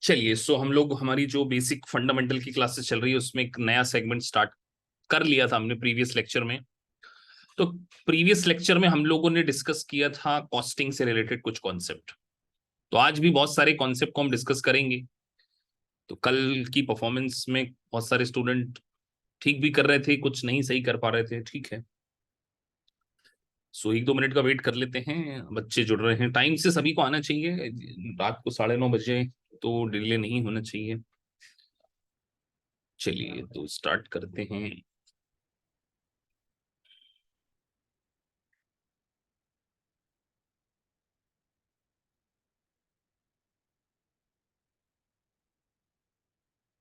चलिए, सो हम लोग हमारी जो बेसिक फंडामेंटल की क्लासेस चल रही है उसमें एक नया सेगमेंट स्टार्ट कर लिया था हमने प्रीवियस लेक्चर में। तो प्रीवियस लेक्चर में हम लोगों ने डिस्कस किया था कॉस्टिंग से रिलेटेड कुछ कॉन्सेप्ट। तो आज भी बहुत सारे कॉन्सेप्ट को हम डिस्कस करेंगे। तो कल की परफॉर्मेंस में बहुत सारे स्टूडेंट ठीक भी कर रहे थे, कुछ नहीं सही कर पा रहे थे, ठीक है। सो 1-2 मिनट का वेट कर लेते हैं, बच्चे जुड़ रहे हैं। टाइम से सभी को आना चाहिए, रात को 9:30 बजे, तो डिले नहीं होना चाहिए। चलिए तो स्टार्ट करते हैं।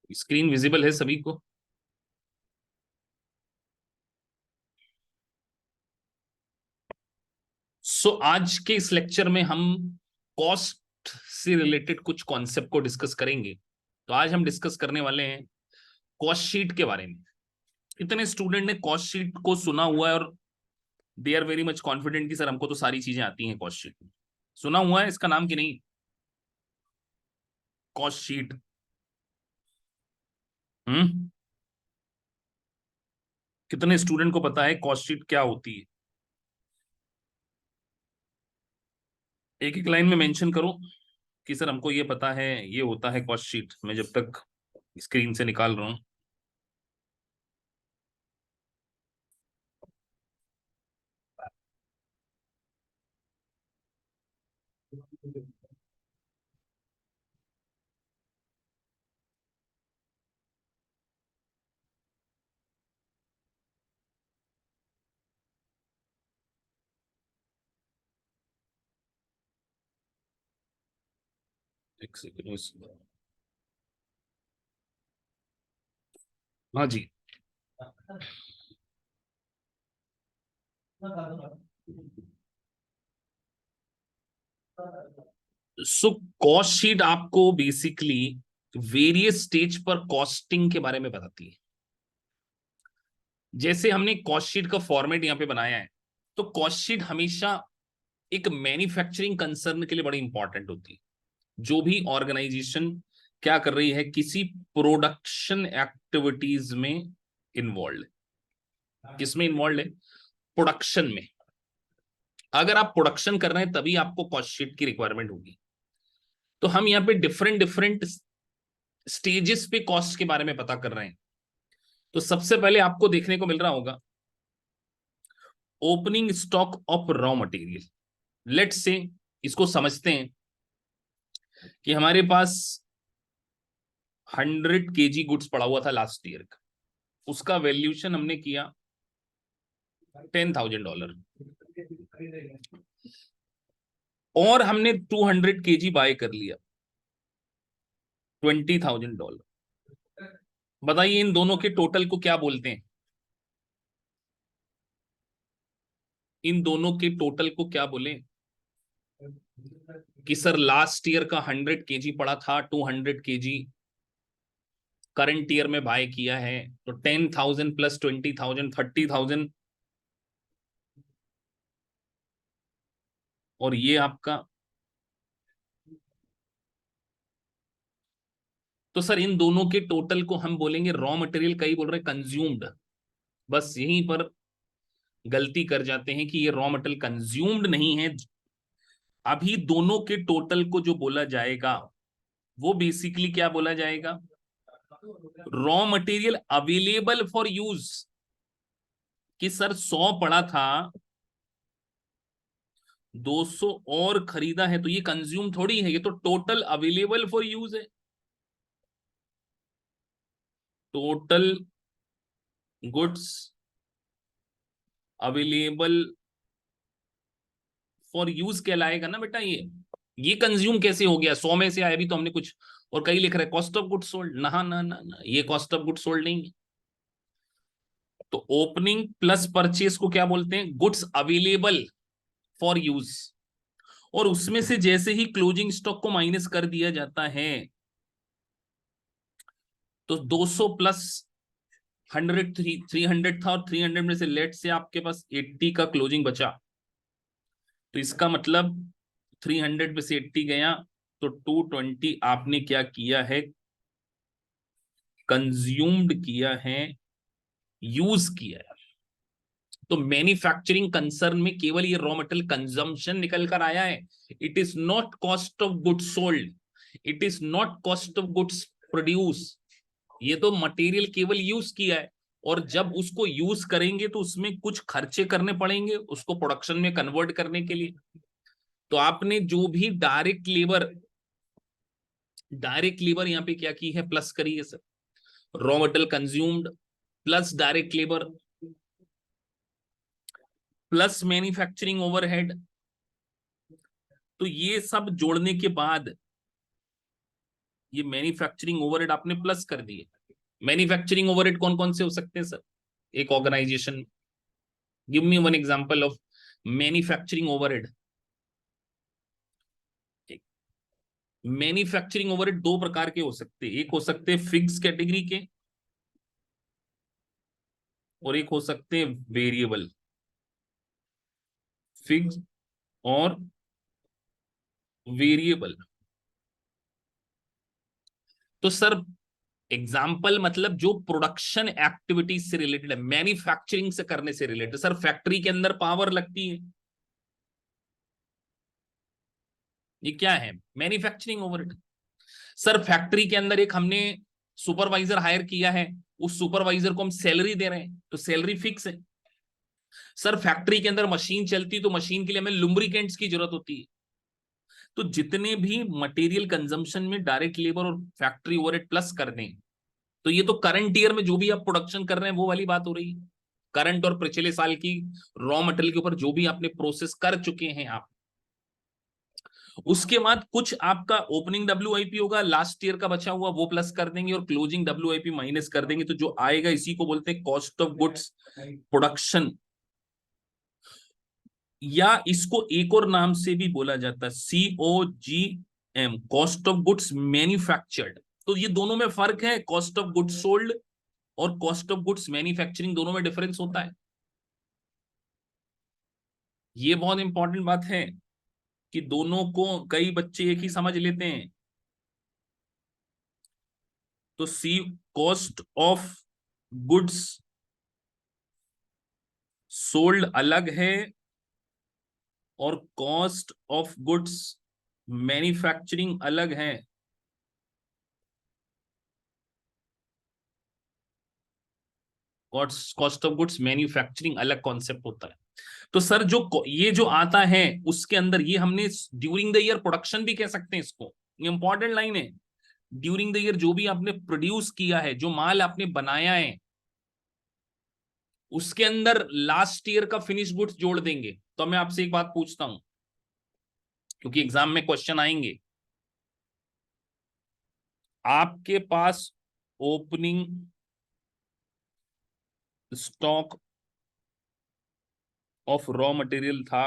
स्क्रीन विजिबल है सभी को? आज के इस लेक्चर में हम कॉस्ट से रिलेटेड कुछ कॉन्सेप्ट को डिस्कस करेंगे। तो आज हम डिस्कस करने वाले हैं कॉस्ट शीट के बारे में। इतने स्टूडेंट ने कॉस्ट शीट को सुना हुआ है और they are very much confident कि सर हमको तो सारी चीजें आती हैं कॉस्ट शीट में। सुना हुआ है इसका नाम कि नहीं? Cost sheet. हम्म। कितने स्टूडेंट को पता है कॉस्ट शीट क्या होती है? एक एक लाइन में मेंशन करो कि सर हमको ये पता है, ये होता है कॉस्ट शीट। मैं जब तक स्क्रीन से निकाल रहा हूं। एक सेकंड। हाँ जी। सो कॉस्ट शीट आपको बेसिकली वेरियस स्टेज पर कॉस्टिंग के बारे में बताती है। जैसे हमने कॉस्ट शीट का फॉर्मेट यहां पे बनाया है, तो कॉस्ट शीट हमेशा एक मैन्युफैक्चरिंग कंसर्न के लिए बड़ी इंपॉर्टेंट होती है। जो भी ऑर्गेनाइजेशन क्या कर रही है, किसी प्रोडक्शन एक्टिविटीज में इन्वॉल्व है। किसमें इन्वॉल्व है? प्रोडक्शन में। अगर आप प्रोडक्शन कर रहे हैं तभी आपको कॉस्ट शीट की रिक्वायरमेंट होगी। तो हम यहाँ पे डिफरेंट डिफरेंट स्टेजेस पे कॉस्ट के बारे में पता कर रहे हैं। तो सबसे पहले आपको देखने को मिल रहा होगा opening stock of raw material. Let's इसको समझते हैं कि हमारे पास 100 kg गुड्स पड़ा हुआ था लास्ट ईयर का। उसका वैल्यूएशन हमने किया $10,000 और हमने 200 kg बाय कर लिया $20,000। बताइए इन दोनों के टोटल को क्या बोलते हैं? इन दोनों के टोटल को क्या बोले? कि सर लास्ट ईयर का 100 kg पड़ा था, 200 kg करंट ईयर में बाय किया है, तो 10,000 प्लस 20,000 30,000। और ये आपका। तो सर इन दोनों के टोटल को हम बोलेंगे रॉ मटेरियल, कई बोल रहे कंज्यूम्ड। बस यहीं पर गलती कर जाते हैं कि ये रॉ मटेरियल कंज्यूम्ड नहीं है। अभी दोनों के टोटल को जो बोला जाएगा वो बेसिकली क्या बोला जाएगा? Raw material available for use. कि सर 100 पड़ा था, 200 और खरीदा है, तो ये कंज्यूम थोड़ी है, ये तो टोटल अवेलेबल फॉर यूज है। Total goods available for use कहलाएगा ना बेटा। ये कंज्यूम कैसे हो गया? 100 में से आया भी तो हमने कुछ और कई लिख रहे कॉस्ट ऑफ गुड्स सोल्ड। ना ना ना ना, ये कॉस्ट ऑफ गुड्स सोल्ड नहीं है। तो ओपनिंग प्लस परचेस को क्या बोलते हैं? Goods available for use. और उसमें से जैसे ही क्लोजिंग स्टॉक को माइनस कर दिया जाता है, तो 200 प्लस 100 300 था, और 300 में से लेट से आपके पास 80 का क्लोजिंग बचा। तो इसका मतलब 300 में से 80 गया, तो 220 आपने क्या किया है, कंज्यूम्ड किया है, यूज किया है। तो मैन्युफैक्चरिंग कंसर्न में केवल ये रॉ मटेरियल कंजम्पशन निकल कर आया है। It is not cost of goods sold, it is not cost of goods produce. ये तो मटेरियल केवल यूज किया है, और जब उसको यूज करेंगे तो उसमें कुछ खर्चे करने पड़ेंगे उसको प्रोडक्शन में कन्वर्ट करने के लिए। तो आपने जो भी डायरेक्ट लेबर यहां पे क्या की है, प्लस करी है sir. Raw material consumed plus direct labour plus manufacturing overhead. तो ये सब जोड़ने के बाद ये मैन्युफैक्चरिंग ओवरहेड आपने प्लस कर दिए। मैन्युफैक्चरिंग ओवरहेड कौन कौन से हो सकते हैं सर एक organization? Give me one example of manufacturing overhead. Manufacturing overhead दो प्रकार के हो सकते हैं, एक हो सकते हैं फिक्स कैटेगरी के और एक हो सकते हैं वेरिएबल। फिक्स और वेरिएबल। तो सर एग्जाम्पल मतलब जो प्रोडक्शन एक्टिविटीज से रिलेटेड है, मैन्युफैक्चरिंग से करने से रिलेटेड। सर फैक्ट्री के अंदर पावर लगती है, ये क्या है, मैन्युफैक्चरिंग ओवरहेड। सर फैक्ट्री के अंदर एक हमने सुपरवाइजर हायर किया है, उस सुपरवाइजर को हम सैलरी दे रहे हैं, तो सैलरी फिक्स है। सर फैक्ट्री के अंदर मशीन चलती, तो मशीन के लिए हमें लुब्रिकेंट्स की जरूरत होती है। तो जितने भी मटेरियल कंजम्पशन में डायरेक्ट लेबर और फैक्ट्री ओवरहेड प्लस कर दें, तो ये तो करंट ईयर में जो भी आप प्रोडक्शन कर रहे हैं वो वाली बात हो रही है। करंट और पिछले साल की रॉ मटेरियल के ऊपर जो भी आपने प्रोसेस कर चुके हैं आप, उसके बाद कुछ आपका ओपनिंग डब्ल्यूआईपी होगा, लास्ट ईयर का बचा हुआ वो प्लस कर देंगे, और क्लोजिंग डब्ल्यूआईपी माइनस कर देंगे। तो जो आएगा इसी को बोलते हैं कॉस्ट ऑफ गुड्स प्रोडक्शन, या इसको एक और नाम से भी बोला जाता है COGM, cost of goods manufactured. तो ये दोनों में फर्क है, कॉस्ट ऑफ गुड्स सोल्ड और कॉस्ट ऑफ गुड्स मैन्युफैक्चरिंग, दोनों में डिफरेंस होता है। ये बहुत इंपॉर्टेंट बात है कि दोनों को कई बच्चे एक ही समझ लेते हैं। तो सी कॉस्ट ऑफ गुड्स सोल्ड अलग है और कॉस्ट ऑफ गुड्स मैन्युफैक्चरिंग अलग है। कॉस्ट ऑफ गुड्स मैन्युफैक्चरिंग अलग कॉन्सेप्ट होता है। तो सर जो ये जो आता है उसके अंदर, ये हमने ड्यूरिंग द ईयर प्रोडक्शन भी कह सकते हैं इसको, ये इंपॉर्टेंट लाइन है। ड्यूरिंग द ईयर जो भी आपने प्रोड्यूस किया है, जो माल आपने बनाया है, उसके अंदर लास्ट ईयर का फिनिश गुड्स जोड़ देंगे। तो मैं आपसे एक बात पूछता हूं, क्योंकि एग्जाम में क्वेश्चन आएंगे। आपके पास opening stock of raw material था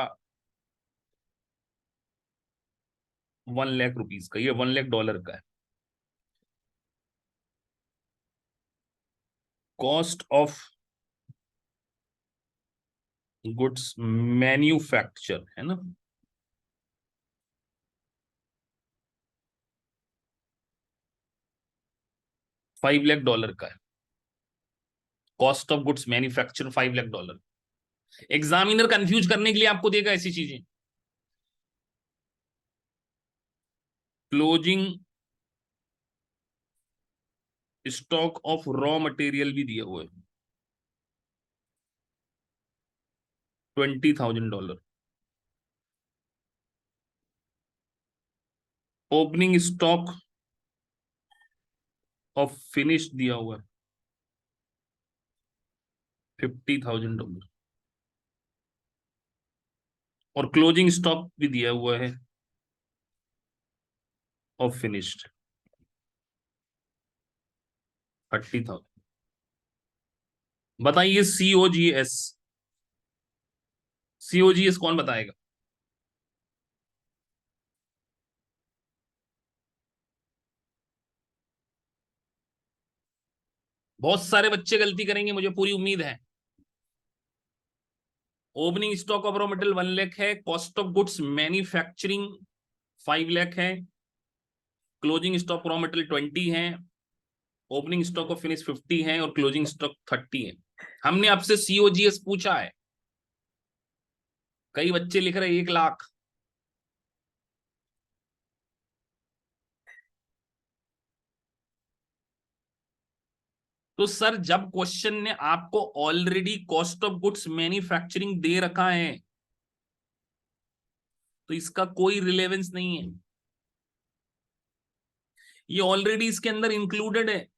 1 लाख रुपीज का, ये 1 लाख डॉलर का है। कॉस्ट ऑफ गुड्स मैन्युफैक्चर है ना, 5 लाख डॉलर का है। Cost of goods manufacture 5 lakh dollar. Examiner confuse करने के लिए आपको देगा ऐसी चीजें। Closing stock of raw material भी दिया हुआ है, $20,000। ओपनिंग स्टॉक ऑफ फिनिश दिया हुआ है, $50,000। और क्लोजिंग स्टॉक भी दिया हुआ है ऑफ फिनिश्ड, 30,000। बताइए सीओजीएस कौन बताएगा? बहुत सारे बच्चे गलती करेंगे, मुझे पूरी उम्मीद है। Opening stock of raw material 1 lakh है, cost of goods manufacturing 5 lakh है, क्लोजिंग स्टॉक रॉ मटेरियल 20 है, ओपनिंग स्टॉक ऑफ फिनिश 50 है और क्लोजिंग स्टॉक 30 है। हमने आपसे सीओजीएस पूछा है, कई बच्चे लिख रहे 1 लाख। तो सर जब क्वेश्चन ने आपको already cost of goods manufacturing दे रखा है तो इसका कोई रिलेवेंस नहीं है, ये ऑलरेडी इसके अंदर इंक्लूडेड है।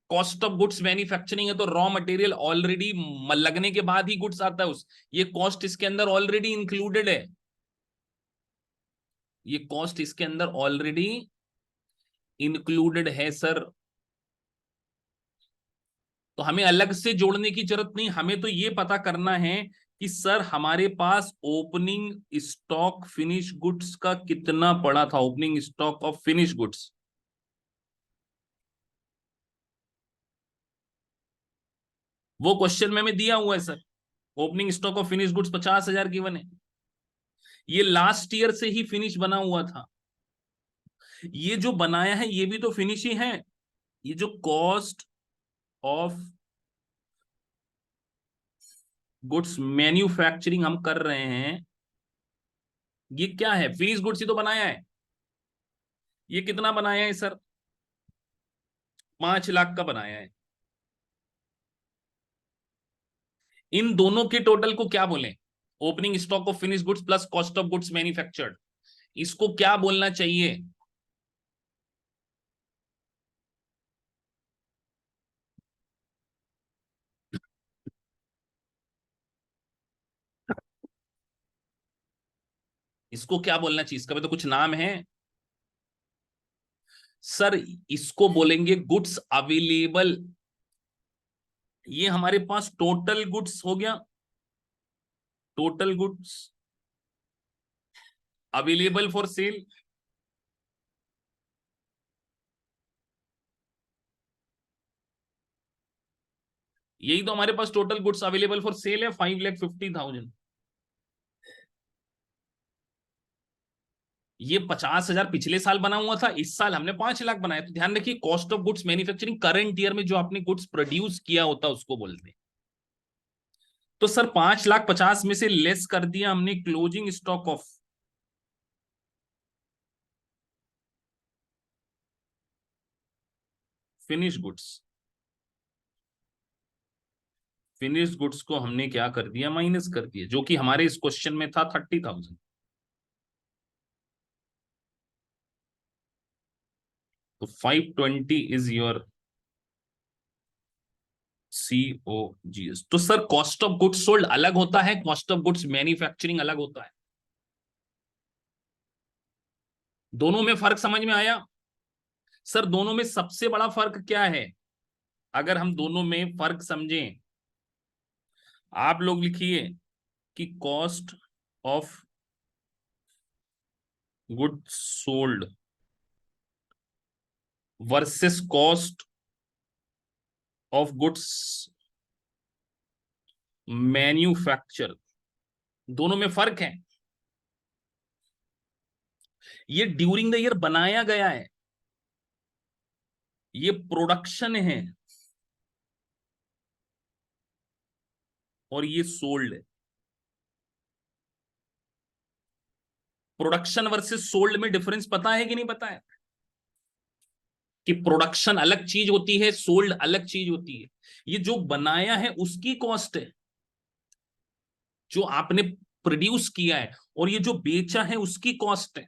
कॉस्ट ऑफ गुड्स मैन्युफैक्चरिंग है तो रॉ मटेरियल ऑलरेडी लगने के बाद ही गुड्स आता है उस, ये कॉस्ट इसके अंदर ऑलरेडी इंक्लूडेड है, ये कॉस्ट इसके अंदर ऑलरेडी इंक्लूडेड है सर। तो हमें अलग से जोड़ने की जरूरत नहीं, हमें तो ये पता करना है कि सर हमारे पास ओपनिंग स्टॉक फिनिश गुड्स का कितना पड़ा था, opening stock of finish goods. वो क्वेश्चन में हमें दिया हुआ है sir, opening stock of finish goods 50,000 given है, ये लास्ट ईयर से ही फिनिश बना हुआ था। ये जो बनाया है ये भी तो फिनिश ही है, ये जो कॉस्ट ऑफ गुड्स मैन्युफैक्चरिंग हम कर रहे हैं ये क्या है, फिनिश गुड्स ही तो बनाया है। ये कितना बनाया है सर, 5 लाख का बनाया है। इन दोनों के टोटल को क्या बोलें, opening stock of finish goods plus cost of goods manufactured, इसको क्या बोलना चाहिए। इसको क्या बोलना चाहिए, इसका भी तो कुछ नाम है सर, इसको बोलेंगे गुड्स अवेलेबल। ये हमारे पास टोटल गुड्स हो गया, total goods available for sale. यही तो हमारे पास total goods available for sale है, 5,50,000। ये 50,000 पिछले साल बना हुआ था, इस साल हमने 5 लाख बनाया। तो ध्यान रखिए cost of goods manufacturing current year में जो आपने गुड्स प्रोड्यूस किया होता उसको बोलते हैं। तो सर 5,50,000 में से लेस कर दिया हमने closing stock of finish goods, finish goods को हमने क्या कर दिया, माइनस कर दिया, जो कि हमारे इस क्वेश्चन में था 30,000। तो 520 इज योर COGS। तो sir cost of goods sold अलग होता है, कॉस्ट ऑफ गुड्स मैन्युफैक्चरिंग अलग होता है, दोनों में फर्क समझ में आया। सर दोनों में सबसे बड़ा फर्क क्या है, अगर हम दोनों में फर्क समझें, आप लोग लिखिए कि cost of goods sold versus cost of goods manufacture, दोनों में फर्क है। ये ड्यूरिंग द ईयर बनाया गया है, ये प्रोडक्शन है, और ये सोल्ड है। प्रोडक्शन वर्सेस सोल्ड में डिफरेंस पता है कि नहीं पता है, कि प्रोडक्शन अलग चीज होती है, सोल्ड अलग चीज होती है। ये जो बनाया है उसकी कॉस्ट है, जो आपने प्रोड्यूस किया है, और ये जो बेचा है उसकी कॉस्ट है।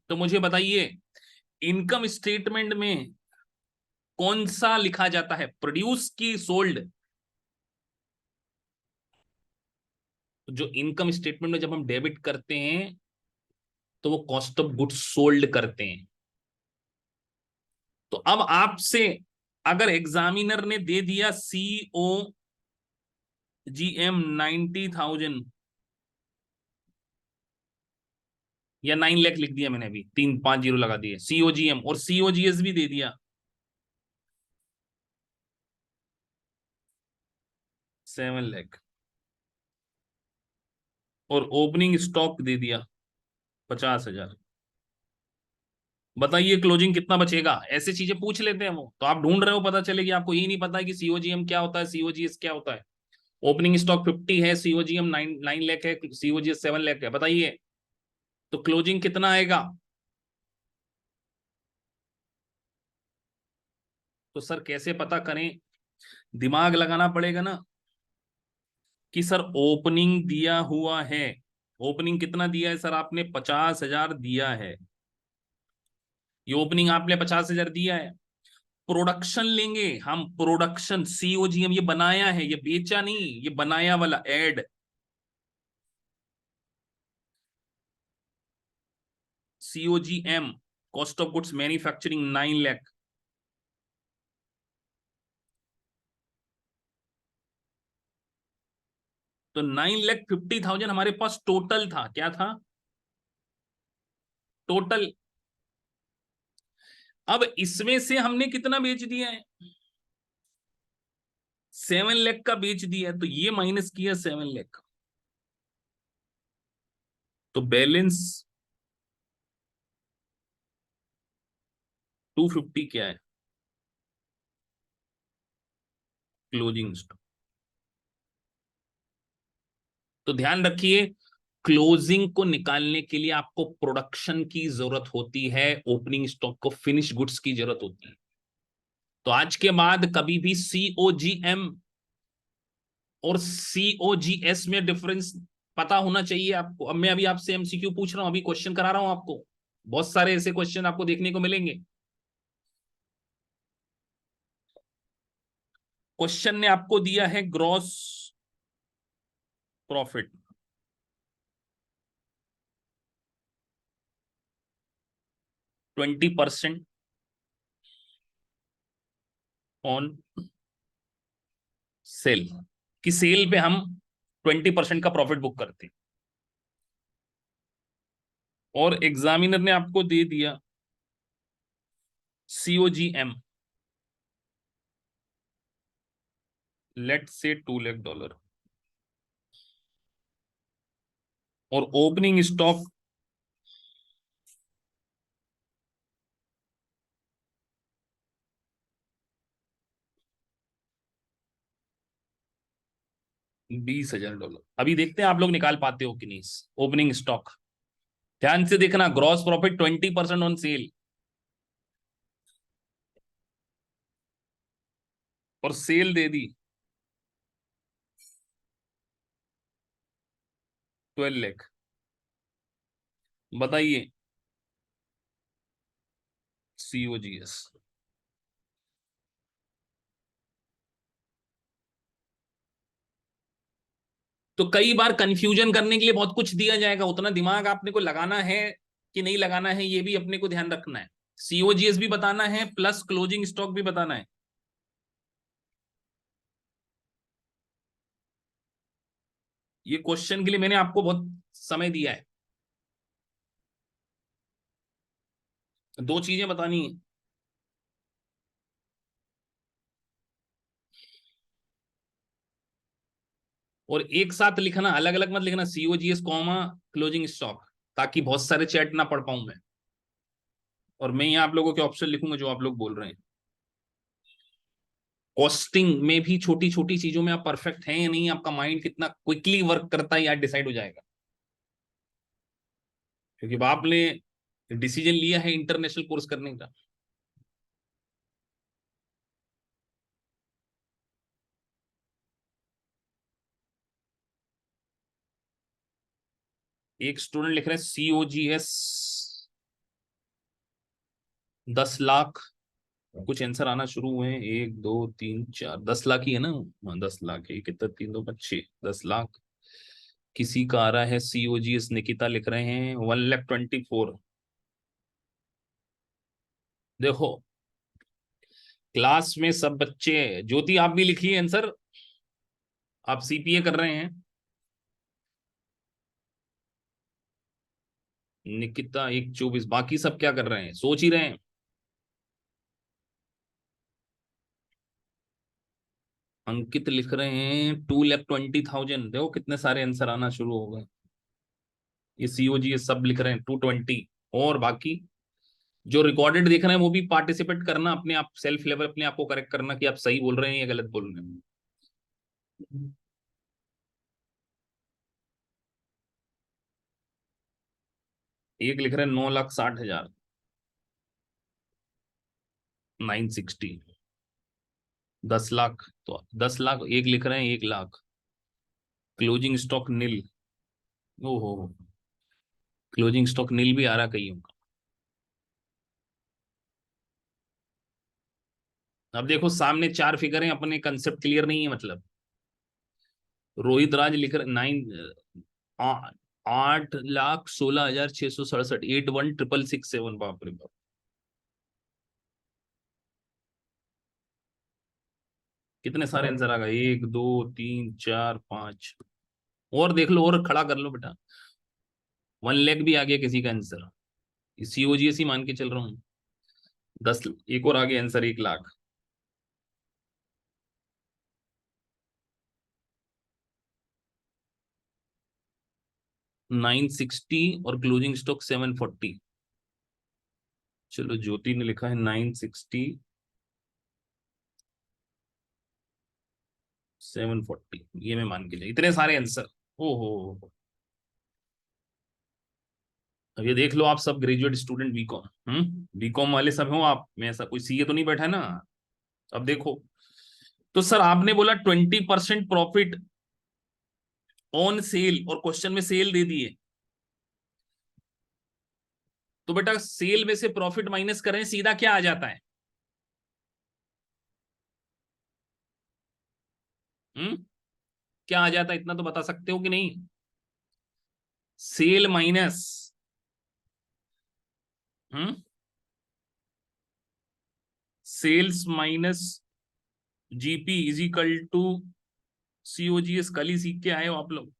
तो मुझे बताइए इनकम स्टेटमेंट में कौन सा लिखा जाता है, प्रोड्यूस की सोल्ड। जो इनकम स्टेटमेंट में जब हम डेबिट करते हैं तो वो कॉस्ट ऑफ गुड्स सोल्ड करते हैं। तो अब आपसे अगर एग्जामिनर ने दे दिया COGM 90,000 या 9 लाख लिख दिया मैंने, अभी 3 5 0 लगा दिए, COGM और COGS भी दे दिया 7 लाख, और ओपनिंग स्टॉक दे दिया 50,000, बताइए क्लोजिंग कितना बचेगा, ऐसे चीजें पूछ लेते हैं वो, तो आप ढूंढ रहे हो, पता चलेगी आपको ये नहीं पता है कि सीओजीएम क्या होता है, सीओजीएस क्या होता है। ओपनिंग स्टॉक 50 है, सीओजीएम 9 लाख है, सीओजीएस 7 लाख है, बताइए तो क्लोजिंग कितना आएगा। तो सर कैसे पता करें, दिमाग लगाना पड़ेगा ना कि सर ओपनिंग दिया हुआ है, ओपनिंग कितना दिया है सर आपने, 50,000 दिया है, ये ओपनिंग आपने 50,000 दिया है। प्रोडक्शन लेंगे हम, प्रोडक्शन सीओजीएम, ये बनाया है, ये बेचा नहीं, ये बनाया वाला एड, COGM cost of goods manufacturing 9 lakh. तो 9,50,000 हमारे पास टोटल था, क्या था टोटल। अब इसमें से हमने कितना बेच दिया है, 7 लाख का बेच दिया है, तो ये माइनस किया 7 लाख, तो बैलेंस 250 क्या है, क्लोजिंग स्टॉक। तो ध्यान रखिए, क्लोजिंग को निकालने के लिए आपको प्रोडक्शन की जरूरत होती है, ओपनिंग स्टॉक को फिनिश गुड्स की जरूरत होती है। तो आज के बाद कभी भी सीओजीएम और सीओजीएस में डिफरेंस पता होना चाहिए आपको। अब मैं अभी आपसे एमसीक्यू पूछ रहा हूं, अभी क्वेश्चन करा रहा हूं आपको, बहुत सारे ऐसे क्वेश्चन आपको देखने को मिलेंगे। क्वेश्चन ने आपको दिया है ग्रॉस प्रॉफिट, 20% ऑन सेल, कि सेल पे हम 20% का प्रॉफिट बुक करते हैं। और एग्जामिनर ने आपको दे दिया सीओजीएम, लेट से $2 लाख, और ओपनिंग स्टॉक 20,000 डॉलर। अभी देखते हैं आप लोग निकाल पाते हो कि नहीं ओपनिंग स्टॉक। ध्यान से देखना, ग्रॉस प्रॉफिट 20% ऑन सेल, और सेल दे दी 12 लाख। बताइए सीओजीएस। तो कई बार कंफ्यूजन करने के लिए बहुत कुछ दिया जाएगा, उतना दिमाग आपने को लगाना है कि नहीं लगाना है, ये भी अपने को ध्यान रखना है। सीओजीएस भी बताना है प्लस क्लोजिंग स्टॉक भी बताना है। ये क्वेश्चन के लिए मैंने आपको बहुत समय दिया है, दो चीजें बतानी है। और एक साथ लिखना, अलग अलग मत लिखना, सीओजीएस कॉमा क्लोजिंग स्टॉक, ताकि बहुत सारे चैट ना पढ़ पाऊं मैं, और मैं यहाँ आप लोगों के ऑप्शन लिखूंगा जो आप लोग बोल रहे हैं। कॉस्टिंग में भी छोटी छोटी चीजों में आप परफेक्ट हैं या नहीं, आपका माइंड कितना क्विकली वर्क करता है यार डिसाइड हो जाएगा। क्योंकि आपने डिसीजन लिया है इंटरनेशनल कोर्स करने का। एक स्टूडेंट लिख रहे हैं सीओजीएस 10 लाख, कुछ आंसर आना शुरू हुए हैं, 1 2 3 4, 10 लाख ही है ना। हाँ 10 लाख है, कितना, 3 2 5 6, 10 लाख। किसी का आ रहा है सीओजीएस, निकिता लिख रहे हैं 1,24,000। देखो क्लास में सब बच्चे, ज्योति आप भी लिखिए आंसर, आप सीपीए कर रहे हैं। निकिता 1,24,000, बाकी सब क्या कर रहे हैं, सोच ही रहे हैं। अंकित लिख रहे हैं 2,20,000, देखो कितने सारे आंसर आना शुरू हो गए। ये सीओजी ये सब लिख रहे हैं 220, और बाकी जो रिकॉर्डेड देख रहे हैं वो भी पार्टिसिपेट करना, अपने आप सेल्फ लेवल अपने आप को करेक्ट करना कि आप सही बोल रहे हैं या गलत बोल रहे हैं। एक लिख रहे हैं 9,60,000, 960। 10 लाख, तो 10 लाख, एक लिख रहे हैं 1 लाख। क्लोजिंग स्टॉक नील। ओहो, क्लोजिंग स्टॉक नील भी आ रहा कईयों का। अब देखो सामने चार फिगर हैं, अपने कंसेप्ट क्लियर नहीं है मतलब। रोहित राज लिख रहे 8,16,667, 81,667, बाप रे बाप। कितने सारे आंसर आ गए, 1, 2, 3, 4, 5। और देख लो, और खड़ा कर लो बेटा। 1 लाख भी आ गया किसी का आंसर। सीओजीएस ही मान के चल रहा हूँ। 10, एक और आगे आंसर 1 लाख। 960 और क्लोजिंग स्टॉक 740। चलो ज्योति ने लिखा है 960, 740, ये मैं मान के, इतने सारे आंसर। ओहो। अब ये देख लो, आप सब ग्रेजुएट स्टूडेंट बीकॉम, बीकॉम वाले सब हो आप में, ऐसा कोई सीए तो नहीं बैठा है ना। अब देखो, तो सर आपने बोला 20% प्रॉफिट ऑन सेल, और क्वेश्चन में सेल दे दिए, तो बेटा सेल में से प्रॉफिट माइनस करें, सीधा क्या आ जाता है? हम्म क्या आ जाता है, इतना तो बता सकते हो कि नहीं? Sale minus, hmm sales minus GP is equal to COGS. कल ही सीख के आए हो आप लोग।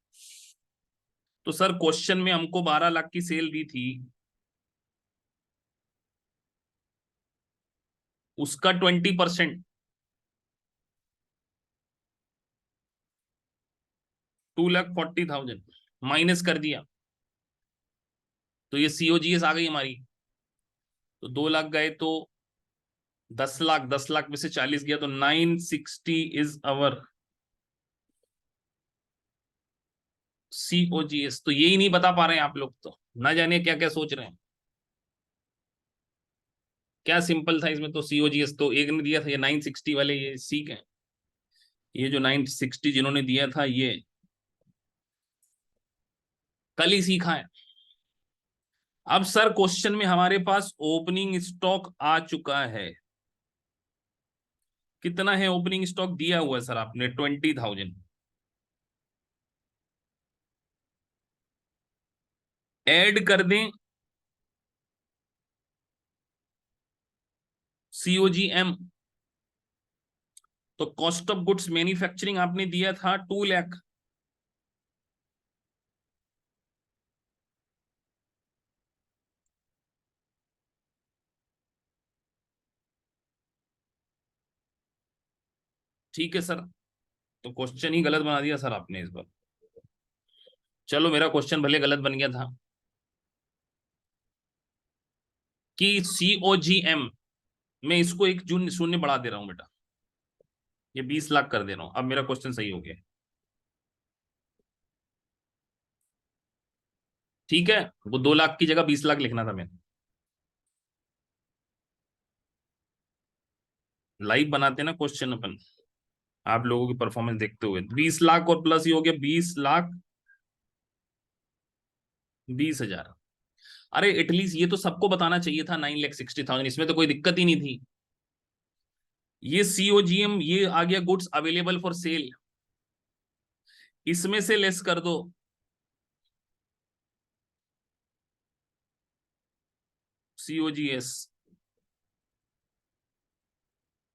तो सर क्वेश्चन में हमको 12 लाख की सेल दी थी, उसका 20%, 2,40,000 माइनस कर दिया, तो ये सीओजीएस आ गई हमारी। तो 2 लाख गए तो 10 लाख, 10 लाख में से 40 गया, तो 960 इज अवर सीओजीएस। तो यही नहीं बता पा रहे हैं आप लोग, तो ना जाने क्या क्या सोच रहे हैं। क्या सिंपल था इसमें, तो सीओजीएस तो एक ने दिया था, ये 960 वाले ये सीख है। ये जो 960 जिन्होंने दिया था, ये कल ही सीखा है। अब सर क्वेश्चन में हमारे पास ओपनिंग स्टॉक आ चुका है। कितना है ओपनिंग स्टॉक दिया हुआ है सर आपने? 20,000। ऐड कर दें सीओजीएम, तो कॉस्ट ऑफ गुड्स मैन्युफैक्चरिंग आपने दिया था 2 लाख। ठीक है सर, तो क्वेश्चन ही गलत बना दिया सर आपने इस बार। चलो मेरा क्वेश्चन भले गलत बन गया था, कि सीओजीएम, मैं इसको एक जून शून्य बढ़ा दे रहा हूं बेटा, ये 20 लाख कर दे रहा हूं। अब मेरा क्वेश्चन सही हो गया। ठीक है, वो 2 लाख की जगह 20 लाख लिखना था मैंने। लाइव बनाते ना क्वेश्चन अपन, आप लोगों की परफॉर्मेंस देखते हुए। 20 लाख और प्लस ही हो गया 20,20,000। अरे एटलीस्ट ये तो सबको बताना चाहिए था, 9,60,000, इसमें तो कोई दिक्कत ही नहीं थी। ये सीओजीएम, ये आ गया गुड्स अवेलेबल फॉर सेल, इसमें से लेस कर दो सीओजीएस,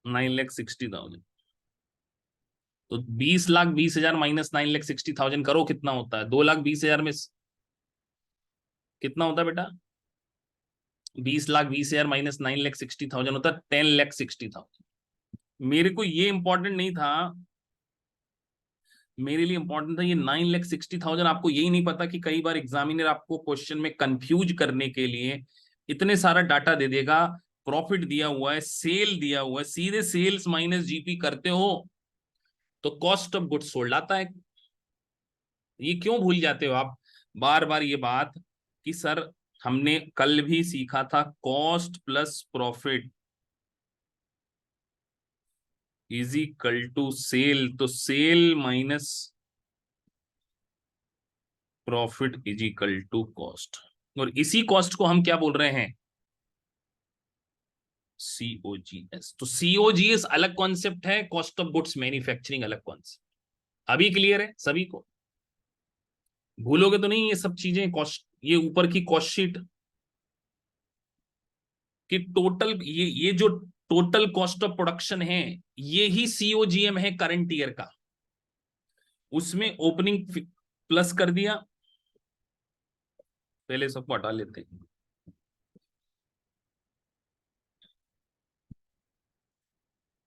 9,60,000। तो 20,20,000 माइनस 9,60,000 करो, कितना होता है? 2,20,000 में कितना होता है बेटा? 20,20,000 माइनस 9,60,000 होता है 10,60,000। मेरे को ये इंपॉर्टेंट नहीं था, मेरे लिए इंपॉर्टेंट था ये 9,60,000। आपको यही नहीं पता कि कई बार एग्जामिनर आपको क्वेश्चन में कंफ्यूज करने के लिए इतने सारा डाटा दे देगा, प्रॉफिट दिया हुआ है, सेल दिया हुआ है, सीधे सेल्स माइनस जीपी करते हो तो कॉस्ट ऑफ गुड्स सोल्ड आता है। ये क्यों भूल जाते हो आप बार बार ये बात कि सर हमने कल भी सीखा था cost plus profit is equal to sale, तो sale minus profit is equal to cost, और इसी कॉस्ट को हम क्या बोल रहे हैं, सीओजीएस। तो सीओजीएस अलग कॉन्सेप्ट है, कॉस्ट ऑफ गुड्स मैन्युफैक्चरिंग अलग कॉन्सेप्ट। अभी क्लियर है सभी को? भूलोगे तो नहीं ये सब चीजें, कॉस्ट, ये ऊपर की कॉस्ट शीट कि टोटल ये जो टोटल कॉस्ट ऑफ प्रोडक्शन है ये ही सीओजीएम है करंट ईयर का, उसमें ओपनिंग प्लस कर दिया, पहले सबको हटा लेते हैं,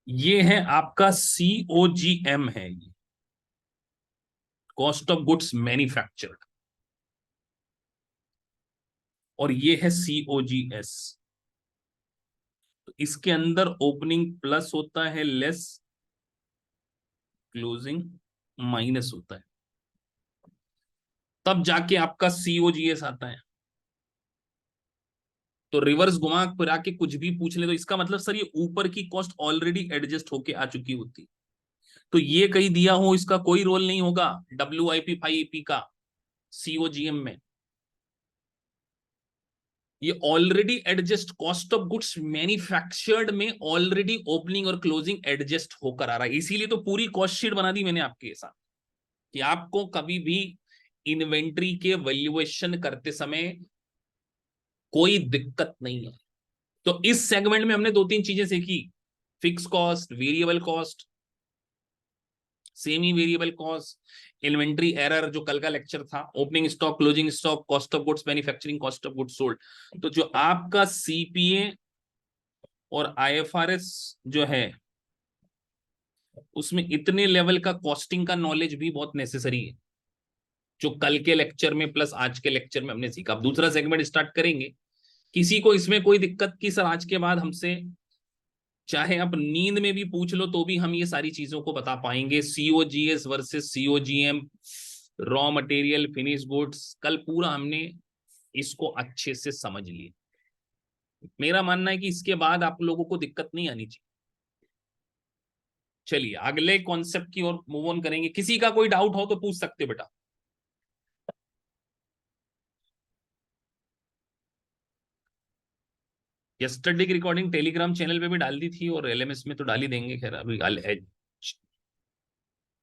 ये है आपका सीओजीएम है, ये कॉस्ट ऑफ गुड्स मैन्युफैक्चर्ड, और ये है सीओजीएस। तो इसके अंदर ओपनिंग प्लस होता है, लेस क्लोजिंग माइनस होता है, तब जाके आपका सीओजीएस आता है। तो रिवर्स घुमा फिरा के कुछ भी पूछ ले तो इसका मतलब सर ये ऊपर की कॉस्ट ऑलरेडी एडजस्ट होके आ चुकी होती, तो ये कहीं दिया हो इसका कोई रोल नहीं होगा WIP 5EP का सीओजीएम में। ये already adjust, cost of goods manufactured में ऑलरेडी ओपनिंग और क्लोजिंग एडजस्ट होकर आ रहा है, इसीलिए तो पूरी कॉस्ट शीट बना दी मैंने आपके साथ कि आपको कभी भी इन्वेंट्री के वैल्यूएशन करते समय कोई दिक्कत नहीं है। तो इस सेगमेंट में हमने दो तीन चीजें सीखी, fix cost, variable cost, semi variable cost, inventory error जो कल का लेक्चर था, opening stock, closing stock, cost of goods manufacturing, cost of goods sold. तो जो आपका सीपीए और आईएफआरएस जो है उसमें इतने लेवल का कॉस्टिंग का नॉलेज भी बहुत नेसेसरी है, जो कल के लेक्चर में प्लस आज के लेक्चर में हमने सीखा। अब दूसरा सेगमेंट स्टार्ट करेंगे, किसी को इसमें कोई दिक्कत की सर आज के बाद हमसे चाहे आप नींद में भी पूछ लो तो भी हम ये सारी चीजों को बता पाएंगे, COGS versus सीओजीएम, raw material, finish goods, कल पूरा हमने इसको अच्छे से समझ लिया। मेरा मानना है कि इसके बाद आप लोगों को दिक्कत नहीं आनी चाहिए। चलिए अगले कॉन्सेप्ट की ओर मूव ऑन करेंगे, किसी का कोई डाउट हो तो पूछ सकते बेटा। यस्टरडे की रिकॉर्डिंग टेलीग्राम चैनल पे भी डाल दी थी और LMS में तो डाल ही देंगे, खैर अभी